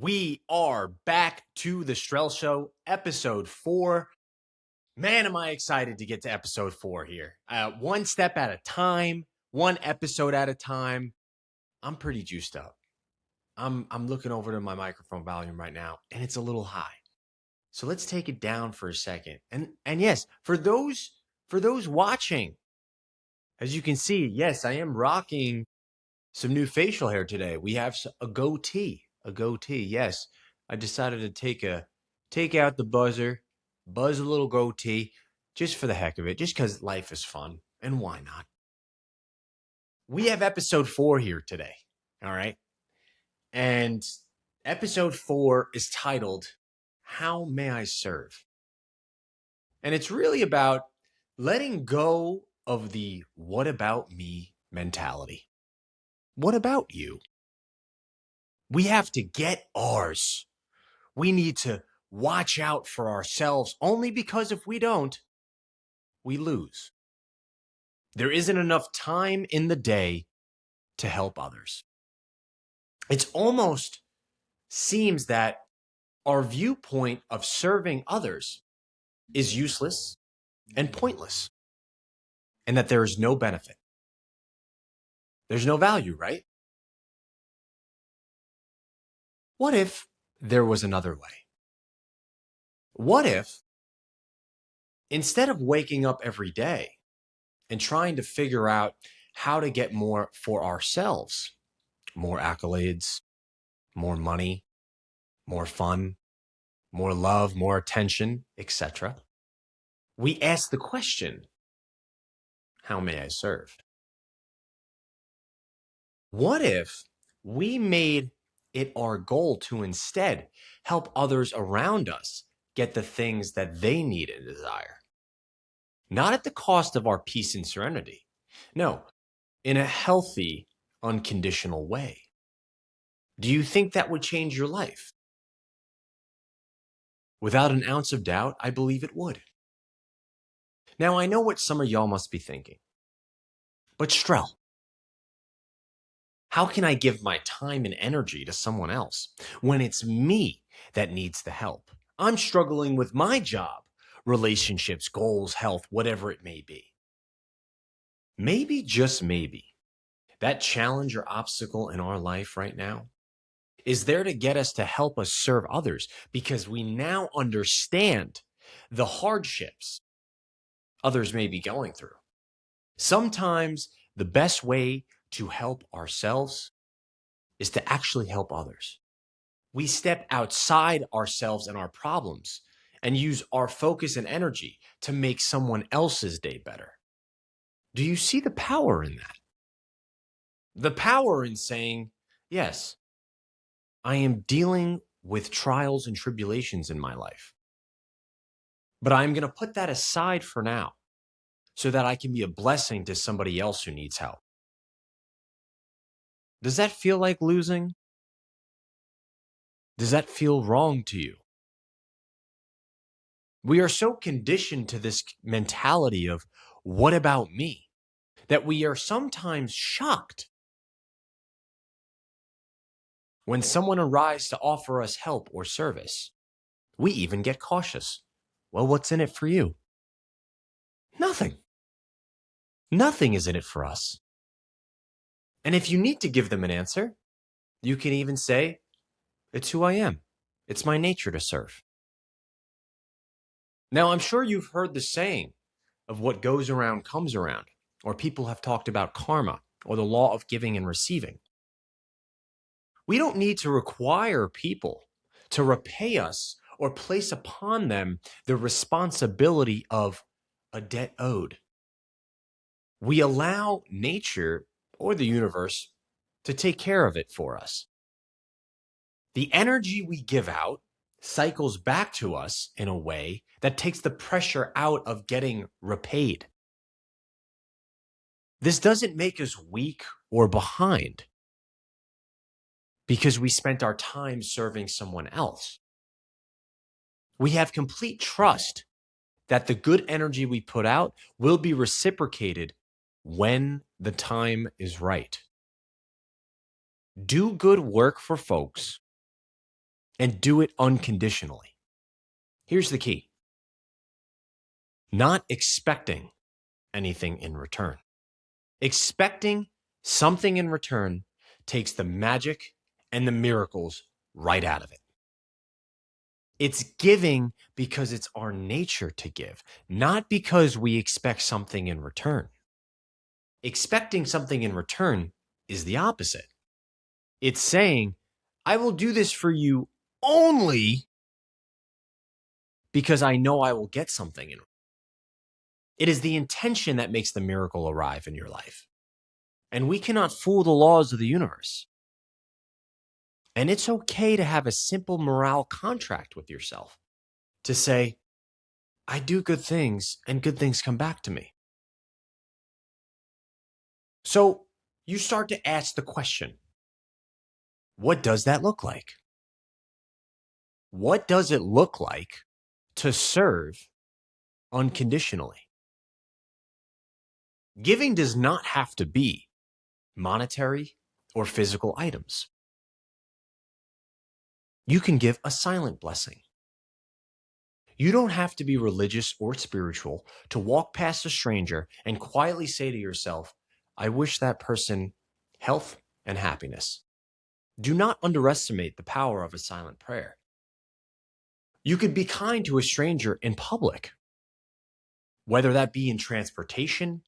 We are back to the Strell Show, episode 4. Man, am I excited to get to episode 4 here. One step at a time, one episode at a time. I'm pretty juiced up. I'm looking over to my microphone volume right now, and it's a little high. So let's take it down for a second. And yes, for those watching, as you can see, yes, I am rocking some new facial hair today. We have a goatee. Yes, I decided to take out the buzzer, buzz a little goatee, just for the heck of it, just because life is fun, and why not? We have episode 4 here today, all right? And episode 4 is titled, How May I Serve? And it's really about letting go of the what about me mentality. What about you? We have to get ours. We need to watch out for ourselves only because if we don't, we lose. There isn't enough time in the day to help others. It almost seems that our viewpoint of serving others is useless and pointless, and that there is no benefit. There's no value, right? What if there was another way? What if instead of waking up every day and trying to figure out how to get more for ourselves, more accolades, more money, more fun, more love, more attention, etc., we ask the question, how may I serve? What if we made it our goal to instead help others around us get the things that they need and desire? Not at the cost of our peace and serenity. No, in a healthy, unconditional way. Do you think that would change your life? Without an ounce of doubt, I believe it would. Now, I know what some of y'all must be thinking. But Strell, how can I give my time and energy to someone else when it's me that needs the help? I'm struggling with my job, relationships, goals, health, whatever it may be. Maybe, just maybe, that challenge or obstacle in our life right now is there to get us to help us serve others because we now understand the hardships others may be going through. Sometimes the best way to help ourselves is to actually help others. We step outside ourselves and our problems and use our focus and energy to make someone else's day better. Do you see the power in that? The power in saying, yes, I am dealing with trials and tribulations in my life, but I'm going to put that aside for now so that I can be a blessing to somebody else who needs help. Does that feel like losing? Does that feel wrong to you? We are so conditioned to this mentality of, what about me? That we are sometimes shocked when someone arrives to offer us help or service. We even get cautious. Well, what's in it for you? Nothing. Nothing is in it for us. And if you need to give them an answer, you can even say, it's who I am. It's my nature to serve. Now, I'm sure you've heard the saying of what goes around comes around, or people have talked about karma or the law of giving and receiving. We don't need to require people to repay us or place upon them the responsibility of a debt owed. We allow nature or the universe to take care of it for us. The energy we give out cycles back to us in a way that takes the pressure out of getting repaid. This doesn't make us weak or behind because we spent our time serving someone else. We have complete trust that the good energy we put out will be reciprocated when the time is right. Do good work for folks and do it unconditionally. Here's the key: not expecting anything in return. Expecting something in return takes the magic and the miracles right out of it. It's giving because it's our nature to give, not because we expect something in return. Expecting something in return is the opposite. It's saying, I will do this for you only because I know I will get something in return. It is the intention that makes the miracle arrive in your life. And we cannot fool the laws of the universe. And it's okay to have a simple morale contract with yourself to say, I do good things and good things come back to me. So you start to ask the question, what does that look like? What does it look like to serve unconditionally? Giving does not have to be monetary or physical items. You can give a silent blessing. You don't have to be religious or spiritual to walk past a stranger and quietly say to yourself, I wish that person health and happiness. Do not underestimate the power of a silent prayer. You could be kind to a stranger in public, whether that be in transportation,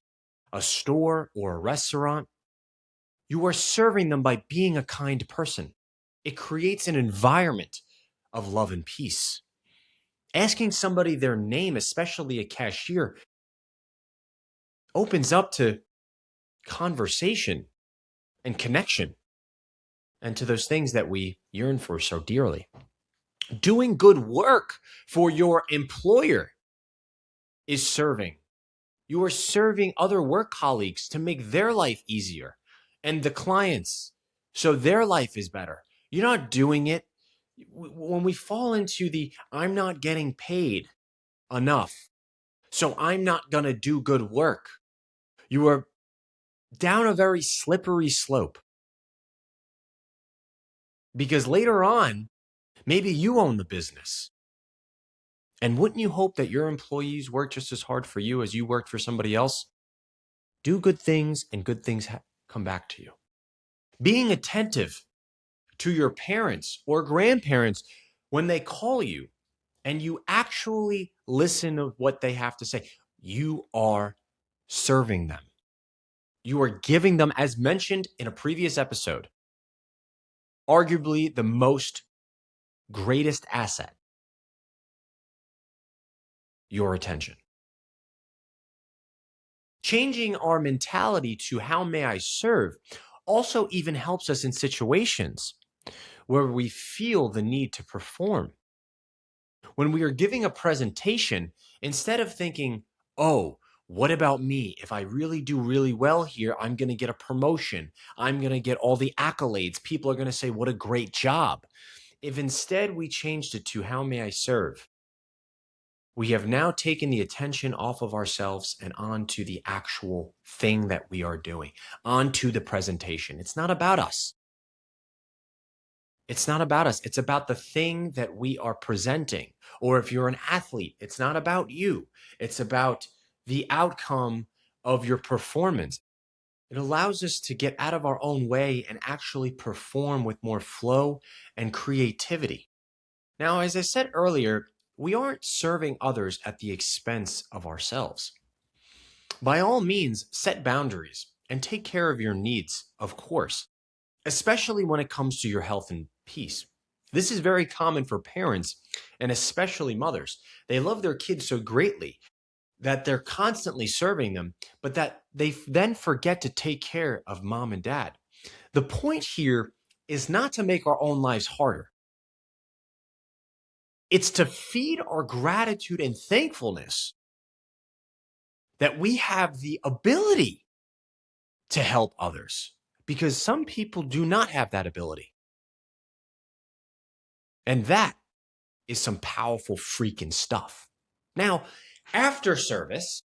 a store, or a restaurant. You are serving them by being a kind person. It creates an environment of love and peace. Asking somebody their name, especially a cashier, opens up to conversation and connection and to those things that we yearn for so dearly. Doing good work for your employer is serving. You are serving other work colleagues to make their life easier and the clients so their life is better. You're not doing it. When we fall into the I'm not getting paid enough, so I'm not going to do good work, you are down a very slippery slope. Because later on, maybe you own the business. And wouldn't you hope that your employees work just as hard for you as you worked for somebody else? Do good things and good things come back to you. Being attentive to your parents or grandparents when they call you and you actually listen to what they have to say, you are serving them. You are giving them, as mentioned in a previous episode, arguably the most greatest asset, your attention. Changing our mentality to how may I serve also even helps us in situations where we feel the need to perform. When we are giving a presentation, instead of thinking, oh, what about me? If I really do really well here, I'm going to get a promotion. I'm going to get all the accolades. People are going to say, what a great job. If instead we changed it to how may I serve, we have now taken the attention off of ourselves and onto the actual thing that we are doing, onto the presentation. It's not about us. It's not about us. It's about the thing that we are presenting. Or if you're an athlete, it's not about you. It's about the outcome of your performance. It allows us to get out of our own way and actually perform with more flow and creativity. Now, as I said earlier, we aren't serving others at the expense of ourselves. By all means, set boundaries and take care of your needs, of course, especially when it comes to your health and peace. This is very common for parents and especially mothers. They love their kids so greatly that they're constantly serving them, but that they then forget to take care of mom and dad. The point here is not to make our own lives harder. It's to feed our gratitude and thankfulness that we have the ability to help others, because some people do not have that ability. And that is some powerful freaking stuff. Now, after service,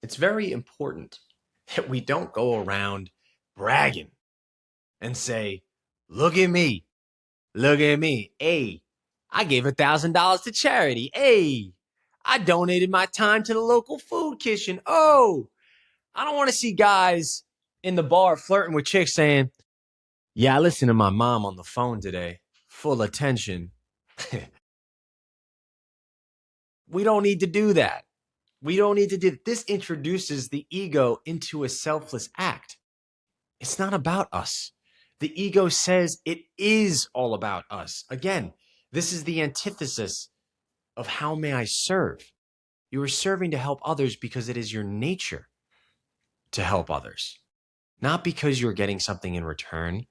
it's very important that we don't go around bragging and say, look at me. Look at me. Hey, I gave $1,000 to charity. Hey, I donated my time to the local food kitchen. Oh, I don't want to see guys in the bar flirting with chicks saying, yeah, I listened to my mom on the phone today. Full attention. We don't need to do that. We don't need to do that. This introduces the ego into a selfless act. It's not about us. The ego says it is all about us. Again, this is the antithesis of how may I serve. You are serving to help others because it is your nature to help others, not because you're getting something in return,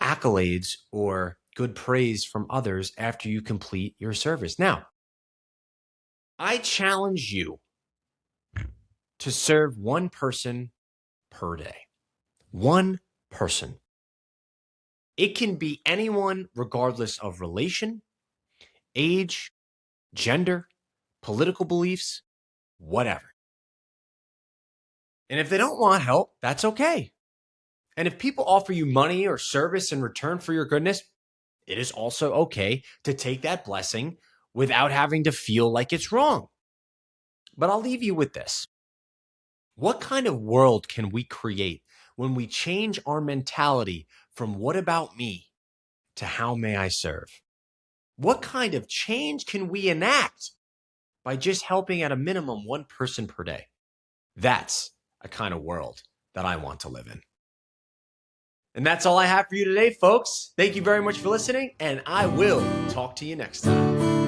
accolades or good praise from others after you complete your service. Now, I challenge you to serve one person per day. One person. It can be anyone, regardless of relation, age, gender, political beliefs, whatever. And if they don't want help, that's okay. And if people offer you money or service in return for your goodness, it is also okay to take that blessing without having to feel like it's wrong. But I'll leave you with this. What kind of world can we create when we change our mentality from what about me to how may I serve? What kind of change can we enact by just helping at a minimum one person per day? That's a kind of world that I want to live in. And that's all I have for you today, folks. Thank you very much for listening, and I will talk to you next time.